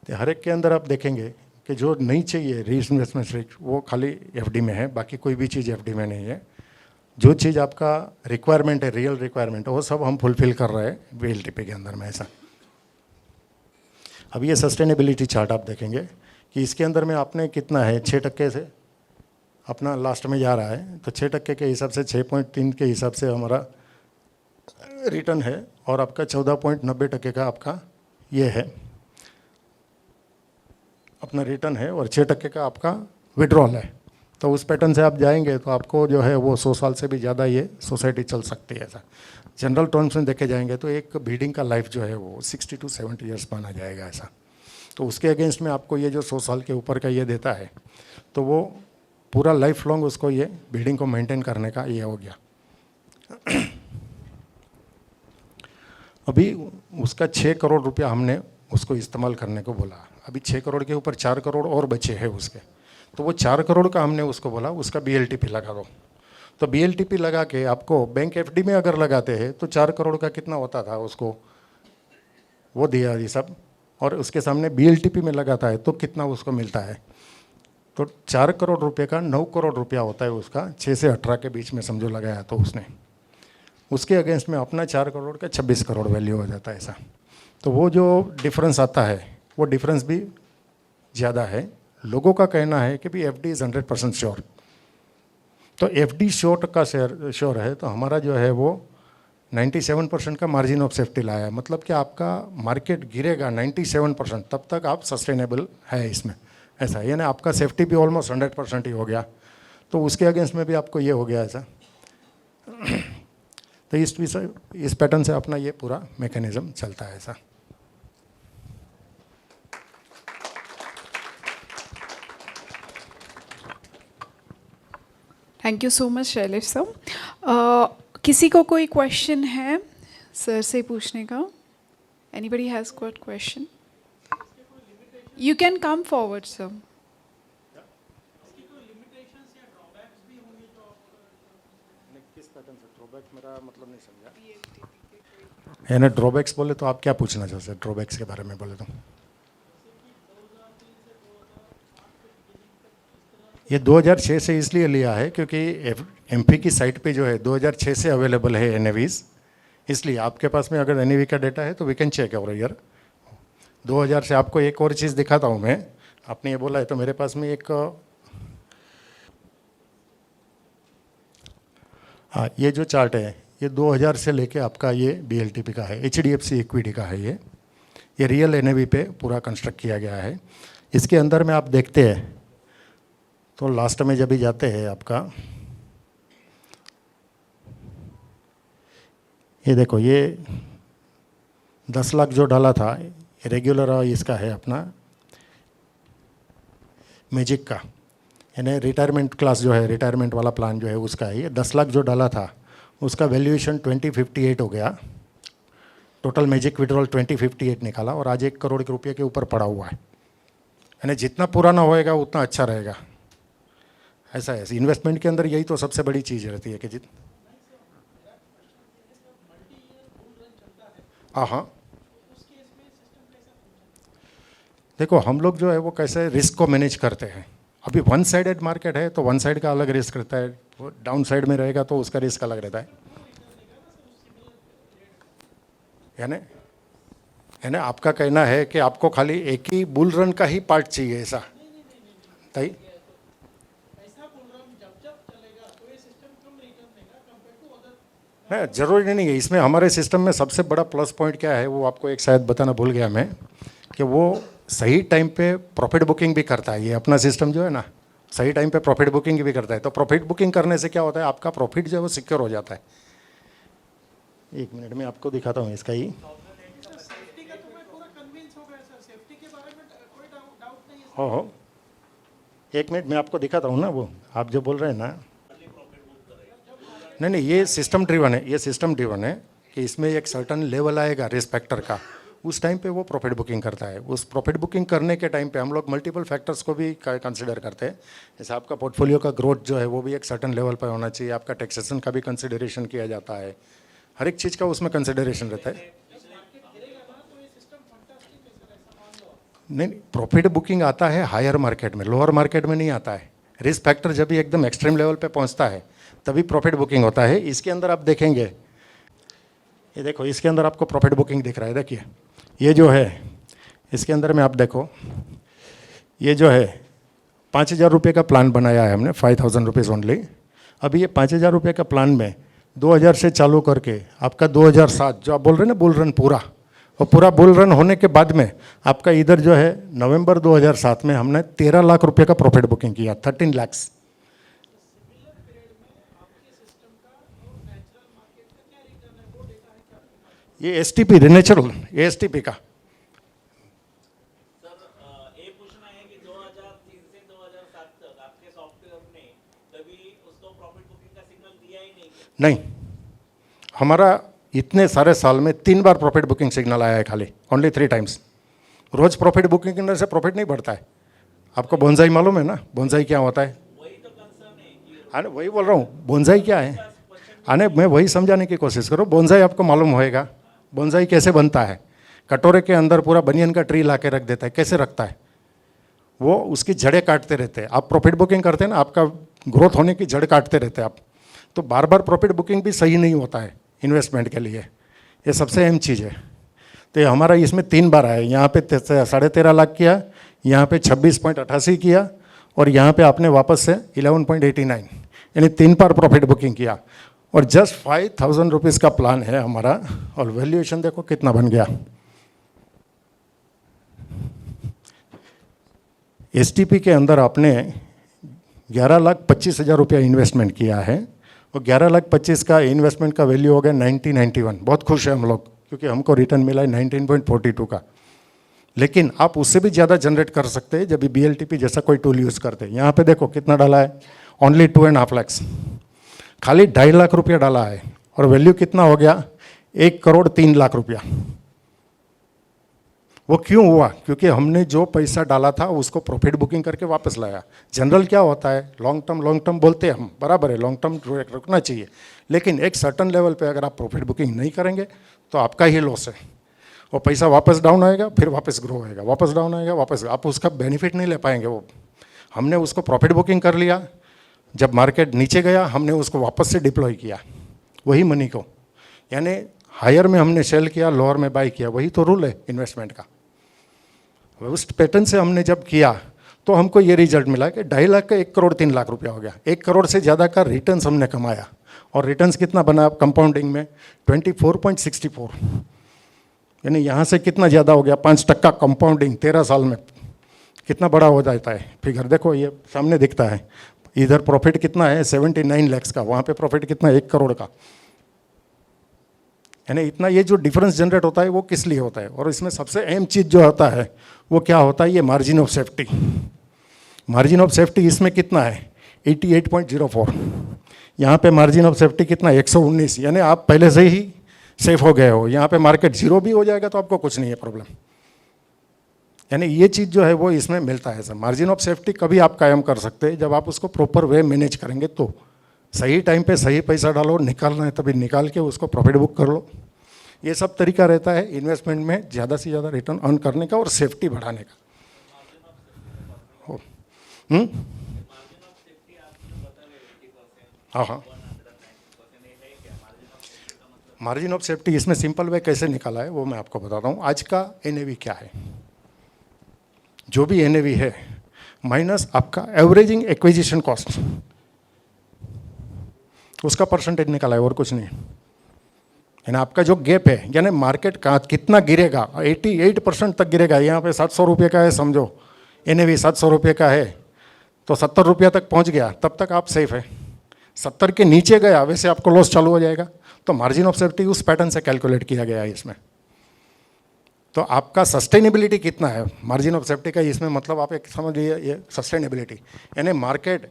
तो हर एक के अंदर आप देखेंगे कि जो नहीं चाहिए रीइन्वेस्टमेंट रेट वो खाली एफडी में है, बाकी कोई भी चीज़ एफडी में नहीं है। जो चीज़ आपका रिक्वायरमेंट है, रियल रिक्वायरमेंट, वो सब हम फुलफिल कर रहे हैं BLTP के अंदर में ऐसा। अब ये सस्टेनेबिलिटी चार्ट आप देखेंगे कि इसके अंदर में आपने कितना है 6% से अपना लास्ट में जा रहा है। तो 6% के हिसाब से 6.3 के हिसाब से हमारा रिटर्न है और आपका 14.90% का आपका ये है अपना रिटर्न है और 6% का आपका विड्रॉल है। तो उस पैटर्न से आप जाएंगे तो आपको जो है वो 100 साल से भी ज़्यादा ये सोसाइटी चल सकती है ऐसा। जनरल टर्म्स में देखे जाएंगे तो एक ब्रीडिंग का लाइफ जो है वो 60 to 70 ईयर्स माना जाएगा ऐसा। तो उसके अगेंस्ट में आपको ये जो 100 साल के ऊपर का ये देता है तो वो पूरा लाइफ लॉन्ग उसको ये ब्रीडिंग को मेंटेन करने का ये हो गया। अभी उसका 6 करोड़ रुपया हमने उसको इस्तेमाल करने को बोला। अभी 6 करोड़ के ऊपर 4 करोड़ और बचे हैं उसके, तो वो 4 करोड़ का हमने उसको बोला उसका BLTP लगा दो। तो BLTP लगा के आपको बैंक एफडी में अगर लगाते हैं तो 4 करोड़ का कितना होता था उसको वो दिया ये सब, और उसके सामने BLTP में लगाता है तो कितना उसको मिलता है। तो 4 करोड़ रुपये का 9 करोड़ रुपया होता है उसका, 6 से 18 के बीच में समझो लगाया तो उसने, उसके अगेंस्ट में अपना 4 करोड़ का 26 करोड़ वैल्यू हो जाता है ऐसा। तो वो जो डिफरेंस आता है वो डिफरेंस भी ज़्यादा है। लोगों का कहना है कि भी एफडी इज़ 100% श्योर। तो एफडी श्योर का श्योर है तो हमारा जो है वो 97% का मार्जिन ऑफ सेफ्टी लाया है, मतलब कि आपका मार्केट गिरेगा 97%, तब तक आप सस्टेनेबल है इसमें, ऐसा है। यानी आपका सेफ्टी भी ऑलमोस्ट 100% ही हो गया, तो उसके अगेंस्ट में भी आपको ये हो गया ऐसा। तो इस पैटर्न से अपना ये पूरा मैकेनिज्म चलता है ऐसा। Thank you so much Shailesh sir. किसी को कोई क्वेश्चन है सर से पूछने का? Anybody has got question? You can come forward sir. मतलब नहीं समझा। यानी ड्रॉबैक्स बोले तो आप क्या पूछना चाहते हैं? ड्रॉबैक्स के बारे में बोले तो ये 2006 से इसलिए लिया है क्योंकि एमपी की साइट पे जो है 2006 से अवेलेबल है एनएवीज, इसलिए आपके पास में अगर एनएवी का डेटा है तो we can check over year 2000 से। आपको एक और चीज़ दिखाता हूँ मैं, आपने ये बोला है तो मेरे पास में एक हाँ, ये जो चार्ट है ये 2000 से लेके आपका ये बीएलटीपी का है, एचडीएफसी इक्विटी का है। ये रियल एनएवी पे पूरा कंस्ट्रक्ट किया गया है। इसके अंदर में आप देखते हैं तो लास्ट में जब भी जाते हैं आपका ये देखो, ये 10 लाख जो डाला था रेगुलर इसका है अपना मैजिक का, यानी रिटायरमेंट क्लास जो है, रिटायरमेंट वाला प्लान जो है उसका है। ये 10 लाख जो डाला था उसका वैल्यूएशन 2058 हो गया। टोटल मैजिक विड्रॉल 2058 निकाला और आज 1 करोड़ के रुपये के ऊपर पड़ा हुआ है। यानी जितना पुराना होएगा उतना अच्छा रहेगा, ऐसा है। इन्वेस्टमेंट के अंदर यही तो सबसे बड़ी चीज़ रहती है कि हाँ देखो हम लोग जो है वो कैसे रिस्क को मैनेज करते हैं। अभी वन साइडेड मार्केट है तो वन साइड का अलग रिस्क रहता है, डाउन साइड में रहेगा तो उसका रिस्क अलग रहता है। यानी आपका कहना है कि आपको खाली एक ही बुल रन का ही पार्ट चाहिए, ऐसा तय? नहीं, जरूरी नहीं है। इसमें हमारे सिस्टम में सबसे बड़ा प्लस पॉइंट क्या है वो आपको एक शायद बताना भूल गया मैं, कि वो सही टाइम पे प्रॉफिट बुकिंग भी करता है। ये अपना सिस्टम जो है ना, सही टाइम पे प्रॉफिट बुकिंग भी करता है। तो प्रॉफिट बुकिंग करने से क्या होता है, आपका प्रॉफिट जो है वो सिक्योर हो जाता है। 1 मिनट में आपको दिखाता हूँ इसका ही। हो 1 मिनट में आपको दिखाता हूँ ना, वो आप जो बोल रहे हैं ना, नहीं ये सिस्टम ड्रिवन है। ये सिस्टम ड्रिवन है कि इसमें एक सर्टन लेवल आएगा रिस्क फैक्टर का, उस टाइम पे वो प्रॉफिट बुकिंग करता है। उस प्रॉफिट बुकिंग करने के टाइम पे हम लोग मल्टीपल फैक्टर्स को भी कंसिडर करते हैं। जैसे आपका पोर्टफोलियो का ग्रोथ जो है वो भी एक सर्टन लेवल पर होना चाहिए, आपका टैक्सेशन का भी कंसिडरेशन किया जाता है, हर एक चीज़ का उसमें कंसिडरेशन रहता है। नहीं, प्रॉफिट बुकिंग आता है हायर मार्केट में, लोअर मार्केट में नहीं आता है। रिस्क फैक्टर जब भी एकदम एक्सट्रीम लेवल पे पहुंचता है तभी प्रॉफिट बुकिंग होता है। इसके अंदर आप देखेंगे, ये देखो इसके अंदर आपको प्रॉफिट बुकिंग दिख रहा है। देखिए ये जो है इसके अंदर में आप देखो, ये जो है 5,000 रुपये का प्लान बनाया है हमने, 5,000 रुपीज़ ओनली। अभी ये 5,000 रुपये का प्लान में 2000 से चालू करके आपका 2007 जो आप बोल रहे हैं ना बुल रन पूरा, और पूरा बुल रन होने के बाद में आपका इधर जो है नवंबर 2007 में हमने 13 लाख रुपये का प्रॉफिट बुकिंग किया, 13 लैक्स। ये एसटीपी नेचुरल एसटीपी का नहीं, हमारा इतने सारे साल में 3 बार प्रॉफिट बुकिंग सिग्नल आया है, खाली ओनली 3 टाइम्स। रोज प्रॉफिट बुकिंग करने से प्रॉफिट नहीं बढ़ता है। आपको बोनसाई मालूम है ना, बोनसाई क्या होता है? अरे वही बोल रहा हूँ, बोनसाई क्या है? अरे मैं वही समझाने की कोशिश करूँ। बोनसाई आपको मालूम होएगा, बोनसाई कैसे बनता है? कटोरे के अंदर पूरा बनियन का ट्री ला के रख देता है। कैसे रखता है? वो उसकी जड़ें काटते रहते हैं। आप प्रॉफिट बुकिंग करते हैं ना, आपका ग्रोथ होने की जड़ काटते रहते हैं आप। तो बार बार प्रॉफिट बुकिंग भी सही नहीं होता है इन्वेस्टमेंट के लिए, ये सबसे अहम चीज़ है। तो ये हमारा इसमें 3 बार आया, यहाँ पे 13.5 लाख किया, यहाँ पे 26.88 किया, और यहाँ पे आपने वापस से 11.89, यानी 3 बार प्रॉफिट बुकिंग किया। और जस्ट 5,000 रुपीज़ का प्लान है हमारा, और वैल्यूएशन देखो कितना बन गया। एसटीपी के अंदर आपने 11,25,000 रुपया इन्वेस्टमेंट किया है, और 11,25,000 का इन्वेस्टमेंट का वैल्यू हो गया 1991। बहुत खुश है हम लोग, क्योंकि हमको रिटर्न मिला है 19.42 का। लेकिन आप उससे भी ज़्यादा जनरेट कर सकते हैं जब भी BLTP जैसा कोई टूल यूज़ करते हैं। यहाँ पे देखो कितना डाला है, ओनली 2.5 lakhs, खाली 2.5 लाख रुपया डाला है, और वैल्यू कितना हो गया 1,03,00,000 रुपया। वो क्यों हुआ? क्योंकि हमने जो पैसा डाला था उसको प्रॉफिट बुकिंग करके वापस लाया। जनरल क्या होता है, लॉन्ग टर्म बोलते हैं हम, बराबर है, लॉन्ग टर्म रखना चाहिए, लेकिन एक सर्टन लेवल पे अगर आप प्रॉफिट बुकिंग नहीं करेंगे तो आपका ही लॉस है। वो पैसा वापस डाउन आएगा, फिर वापस ग्रो होएगा, वापस डाउन आएगा, वापस, आप उसका बेनिफिट नहीं ले पाएंगे। वो हमने उसको प्रॉफिट बुकिंग कर लिया, जब मार्केट नीचे गया हमने उसको वापस से डिप्लॉय किया वही मनी को, यानी हायर में हमने सेल किया, लोअर में बाई किया, वही तो रूल है इन्वेस्टमेंट का। उस पैटर्न से हमने जब किया तो हमको ये रिजल्ट मिला कि 2.5 लाख का 1,03,00,000 रुपया हो गया। 1 करोड़ से ज़्यादा का रिटर्न्स हमने कमाया, और रिटर्न्स कितना बना कंपाउंडिंग में 24.64, यानी यहाँ से कितना ज़्यादा हो गया, 5% कंपाउंडिंग 13 साल में, कितना बड़ा हो जाता है फिगर। देखो ये सामने दिखता है, इधर प्रॉफिट कितना है 79 lakhs का, वहाँ पे प्रॉफिट कितना है 1 करोड़ का, यानी इतना। ये जो डिफरेंस जनरेट होता है वो किस लिए होता है? और इसमें सबसे अहम चीज़ जो होता है वो क्या होता है, ये margin of safety. Margin of safety इसमें कितना है 88.04, यहाँ पे मार्जिन ऑफ सेफ्टी कितना 119, यानी आप पहले से ही सेफ हो गए हो। यहाँ पे मार्केट जीरो भी हो जाएगा तो आपको कुछ नहीं है प्रॉब्लम, यानी ये चीज़ जो है वो इसमें मिलता है सर। मार्जिन ऑफ सेफ्टी कभी आप कायम कर सकते हैं जब आप उसको प्रॉपर वे मैनेज करेंगे, तो सही टाइम पे सही पैसा डालो, निकालना है तभी निकाल के उसको प्रॉफिट बुक कर लो। ये सब तरीका रहता है इन्वेस्टमेंट में ज़्यादा से ज़्यादा रिटर्न अर्न करने का और सेफ्टी बढ़ाने का। हाँ हाँ, मार्जिन ऑफ सेफ्टी इसमें सिंपल वे कैसे निकाला है वो मैं आपको बताता हूँ। आज का NAV क्या है, जो भी NAV है माइनस आपका एवरेजिंग एक्विजिशन कॉस्ट, उसका परसेंटेज निकाला है और कुछ नहीं। यानी आपका जो गैप है, यानी मार्केट का कितना गिरेगा, 88% तक गिरेगा। यहाँ पे 700 रुपये का है समझो, NAV 700 रुपये का है, तो 70 रुपया तक पहुँच गया, तब तक आप सेफ है। 70 के नीचे गया वैसे आपको लॉस चालू हो जाएगा। तो मार्जिन ऑफ सेफ्टी उस पैटर्न से कैलकुलेट किया गया है इसमें। तो आपका सस्टेनेबिलिटी कितना है मार्जिन ऑफ सेफ्टी का, इसमें मतलब आप एक समझ लीजिए ये सस्टेनेबिलिटी, यानी मार्केट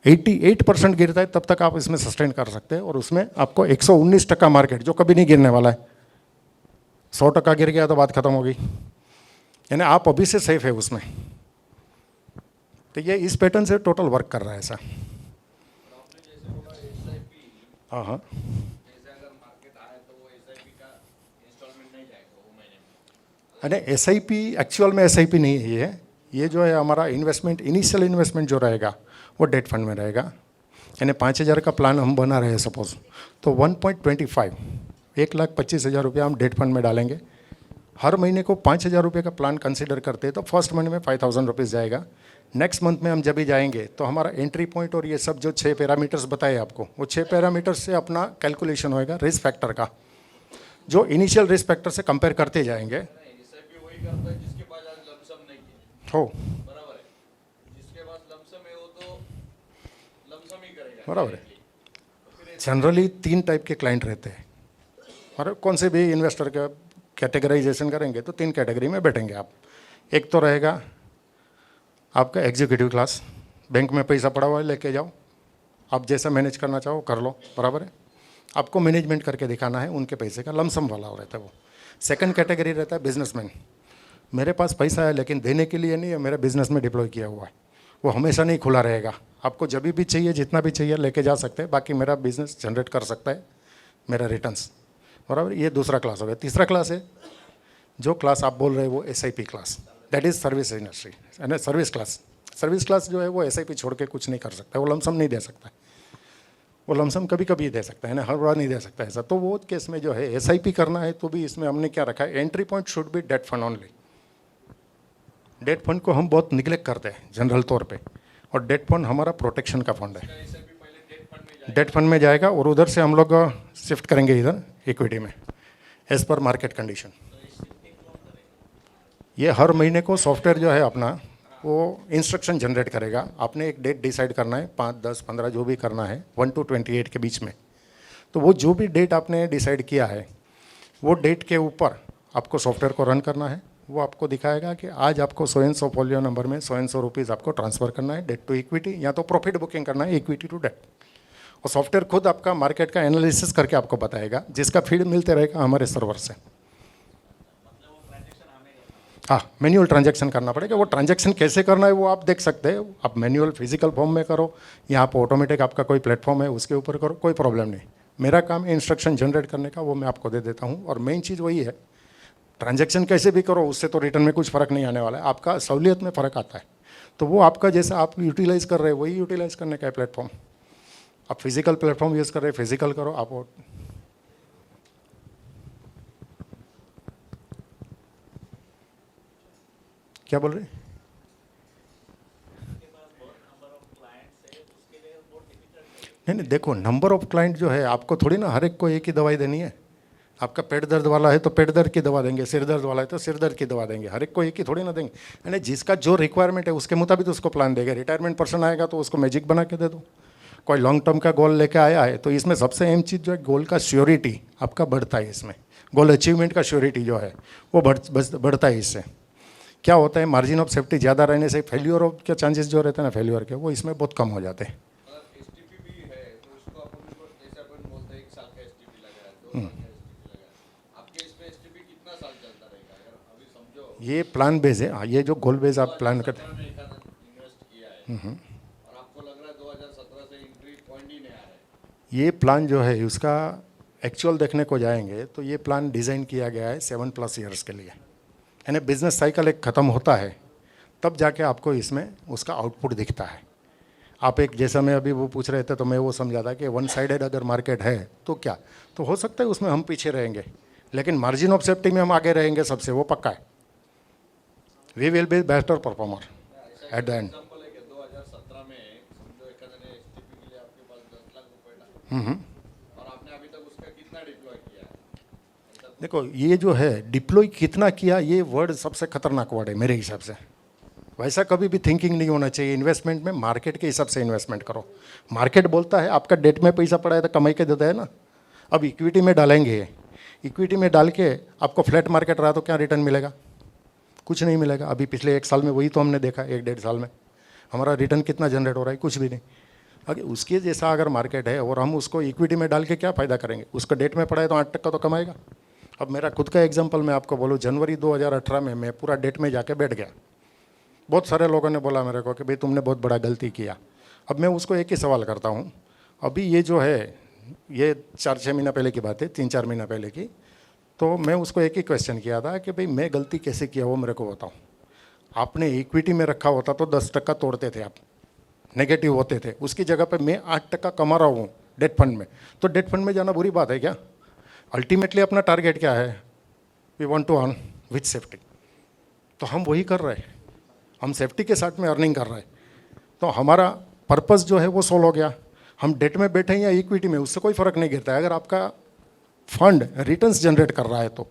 88% गिरता है तब तक आप इसमें सस्टेन कर सकते हैं, और उसमें आपको 119% मार्केट जो कभी नहीं गिरने वाला है, 100% गिर गया तो बात खत्म होगी, यानी आप अभी से सेफ है उसमें। तो ये इस पैटर्न से टोटल वर्क कर रहा है ऐसा। हाँ हाँ, अरे SIP एक्चुअल में SIP नहीं है ये जो है हमारा इन्वेस्टमेंट, इनिशियल इन्वेस्टमेंट जो रहेगा वो डेट फंड में रहेगा। यानी 5,000 का प्लान हम बना रहे हैं सपोज, तो 1.25 1,25,000 रुपया हम डेट फंड में डालेंगे। हर महीने को 5,000 रुपये का प्लान कंसिडर करते हैं तो फर्स्ट मंथ में 5,000 रुपीज़ जाएगा। नेक्स्ट मंथ में हम जब भी जाएंगे तो हमारा एंट्री पॉइंट और ये सब जो 6 पैरामीटर्स बताए आपको, वो 6 पैरामीटर्स से अपना कैलकुलेशन होएगा रिस्क फैक्टर का, जो इनिशियल रिस्क फैक्टर से कंपेयर करते जाएंगे। हो बराबर है। जनरली 3 टाइप के क्लाइंट रहते हैं, और कौन से भी इन्वेस्टर का कैटेगराइजेशन करेंगे तो 3 कैटेगरी में बैठेंगे आप। एक तो रहेगा आपका एग्जीक्यूटिव क्लास, बैंक में पैसा पड़ा हुआ है लेके जाओ, आप जैसा मैनेज करना चाहो कर लो, बराबर है। आपको मैनेजमेंट करके दिखाना है, उनके पैसे का लमसम वाला रहता है वो। सेकंड कैटेगरी रहता है बिजनेसमैन, मेरे पास पैसा है लेकिन देने के लिए नहीं है, मेरा बिजनेस में डिप्लॉय किया हुआ है, वो हमेशा नहीं खुला रहेगा, आपको जब भी चाहिए जितना भी चाहिए लेके जा सकते हैं, बाकी मेरा बिजनेस जनरेट कर सकता है मेरा रिटर्न्स, बराबर। ये दूसरा क्लास हो गया। तीसरा क्लास है जो क्लास आप बोल रहे हो वो SIP class, that is service industry, यानी सर्विस क्लास। सर्विस क्लास जो है वो SIP छोड़ के कुछ नहीं कर सकता, वो लमसम नहीं दे सकता, वो लमसम कभी कभी दे सकता है ना, हर बार नहीं दे सकता ऐसा। तो वो केस में जो है SIP करना है तो भी इसमें हमने क्या रखा है, entry point should be debt fund only. Debt fund को हम बहुत निगलेक्ट करते हैं जनरल तौर पे, और डेट फंड हमारा प्रोटेक्शन का फंड है। डेट फंड में जाएगा और उधर से हम लोग शिफ्ट करेंगे इधर इक्विटी में एज पर मार्केट कंडीशन। ये हर महीने को सॉफ्टवेयर जो है अपना वो इंस्ट्रक्शन जनरेट करेगा। आपने एक डेट डिसाइड करना है, 5, 10, 15 जो भी करना है 1 to 28 के बीच में। तो वो जो भी डेट आपने डिसाइड किया है वो डेट के ऊपर आपको सॉफ्टवेयर को रन करना है। वो आपको दिखाएगा कि आज आपको so and so folio number में सो एंड सो रुपीज़ आपको ट्रांसफ़र करना है, डेट टू इक्विटी या तो प्रॉफिट बुकिंग करना है, इक्विटी टू डेट। और सॉफ्टवेयर खुद आपका मार्केट का एनालिसिस करके आपको बताएगा, जिसका फीड मिलते रहेगा हमारे सर्वर से। हाँ, मैन्युअल ट्रांजैक्शन करना पड़ेगा। वो ट्रांजैक्शन कैसे करना है वो आप देख सकते हैं। आप मैन्युअल फिजिकल फॉर्म में करो या आप ऑटोमेटिक आपका कोई प्लेटफॉर्म है उसके ऊपर करो, कोई प्रॉब्लम नहीं। मेरा काम है इंस्ट्रक्शन जनरेट करने का, वो मैं आपको दे देता हूँ। और मेन चीज़ वही है, ट्रांजैक्शन कैसे भी करो उससे तो रिटर्न में कुछ फ़र्क नहीं आने वाला है, आपका सहूलियत में फ़र्क आता है। तो वो आपका जैसा आप यूटिलाइज़ कर रहे हैं वही यूटिलाइज़ करने का है प्लेटफॉर्म। आप फिजिकल प्लेटफॉर्म यूज़ कर रहे हैं, फिजिकल करो आप। क्या बोल रहे? नहीं, देखो नंबर ऑफ क्लाइंट जो है आपको थोड़ी ना हर एक को एक ही दवाई देनी है। आपका पेट दर्द वाला है तो पेट दर्द की दवा देंगे, सिर दर्द वाला है तो सिर दर्द की दवा देंगे, हर एक को एक ही थोड़ी ना देंगे। यानी जिसका जो रिक्वायरमेंट है उसके मुताबिक उसको प्लान देगा। रिटायरमेंट पर्सन आएगा तो उसको मैजिक बना के दे दो। कोई लॉन्ग टर्म का गोल लेके आया है तो इसमें सबसे अहम चीज़ जो है गोल का श्योरिटी आपका बढ़ता है। इसमें गोल अचीवमेंट का श्योरिटी जो है वो बढ़ता है। इससे क्या होता है, मार्जिन ऑफ सेफ्टी ज़्यादा रहने से फेल्यूर ऑफ के चांसेस जो रहते हैं ना फेल्यूर के, वो इसमें बहुत कम हो जाते हैं। ये प्लान बेस है। हाँ, ये जो गोल बेस आप प्लान करते हैं। ये प्लान जो है उसका एक्चुअल देखने को जाएंगे तो ये प्लान डिज़ाइन किया गया है 7+ ईयर्स के लिए। यानी बिजनेस साइकिल एक ख़त्म होता है तब जाके आपको इसमें उसका आउटपुट दिखता है। आप एक जैसा मैं अभी वो पूछ रहे थे तो मैं वो समझा था कि वन साइडेड अगर मार्केट है तो क्या, तो हो सकता है उसमें हम पीछे रहेंगे, लेकिन मार्जिन ऑफ सेफ्टी में हम आगे रहेंगे सबसे, वो पक्का है। We will be better performer at the end. देखो ये जो है डिप्लॉय कितना किया, ये वर्ड सबसे खतरनाक वर्ड है मेरे हिसाब से। वैसा कभी भी थिंकिंग नहीं होना चाहिए। इन्वेस्टमेंट में मार्केट के हिसाब से इन्वेस्टमेंट करो। मार्केट बोलता है आपका डेट में पैसा पड़ा है तो कमाई के देता है ना। अब इक्विटी में डालेंगे, इक्विटी में डाल के आपको फ्लैट मार्केट रहा तो क्या रिटर्न मिलेगा? कुछ नहीं मिलेगा। अभी पिछले 1 साल में वही तो हमने देखा, 1-1.5 साल में हमारा रिटर्न कितना जनरेट हो रहा है, कुछ भी नहीं। अगर उसके जैसा अगर मार्केट है और हम उसको इक्विटी में डाल के क्या फ़ायदा करेंगे? उसका डेट में पड़ा है तो 8% तो कमाएगा। अब मेरा खुद का एग्जांपल मैं आपको बोलूँ, जनवरी 2018 में मैं पूरा डेट में जाके बैठ गया। बहुत सारे लोगों ने बोला मेरे को कि भाई तुमने बहुत बड़ा गलती किया। अब मैं उसको एक ही सवाल करता हूँ, अभी ये जो है ये 4-6 महीना पहले की बात है, 3-4 महीना पहले की, तो मैं उसको एक ही क्वेश्चन किया था कि भाई मैं गलती कैसे किया वो मेरे को बताओ। आपने इक्विटी में रखा होता तो 10% तोड़ते थे आप, नेगेटिव होते थे। उसकी जगह पे मैं 8% कमा रहा हूँ डेट फंड में, तो डेट फंड में जाना बुरी बात है क्या? अल्टीमेटली अपना टारगेट क्या है? We want to earn with safety. तो हम वही कर रहे हैं, हम सेफ्टी के साथ में अर्निंग कर रहे हैं। तो हमारा पर्पस जो है वो सोल्व हो गया। हम डेट में बैठे या इक्विटी में, उससे कोई फ़र्क नहीं गिरता है अगर आपका फंड रिटर्न्स जनरेट कर रहा है तो।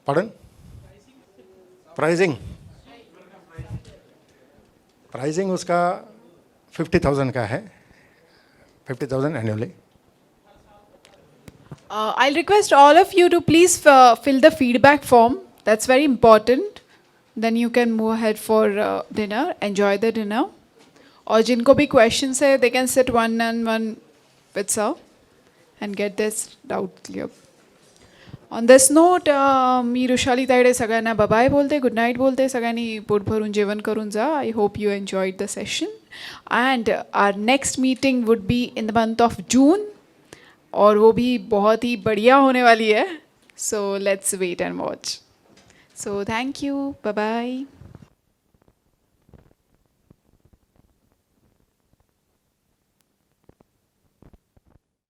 पढ़न प्राइसिंग उसका 50,000 का है, 50,000 annually. I'll request all of you to please fill the feedback form. That's very important. Then you can move ahead for dinner. Enjoy the dinner. और जिनको भी questions है, they can sit one-on-one with sir and get this doubt clear. On this note, मी रुशाली तायडे सगळ्यांना bye बोलते, good night बोलते. सगळ्यांनी pot भरून जेवण करून जा. I hope you enjoyed the session. And our next meeting would be in the month of June. और वो भी बहुत ही बढ़िया होने वाली है. So let's wait and watch. So thank you. Bye-bye.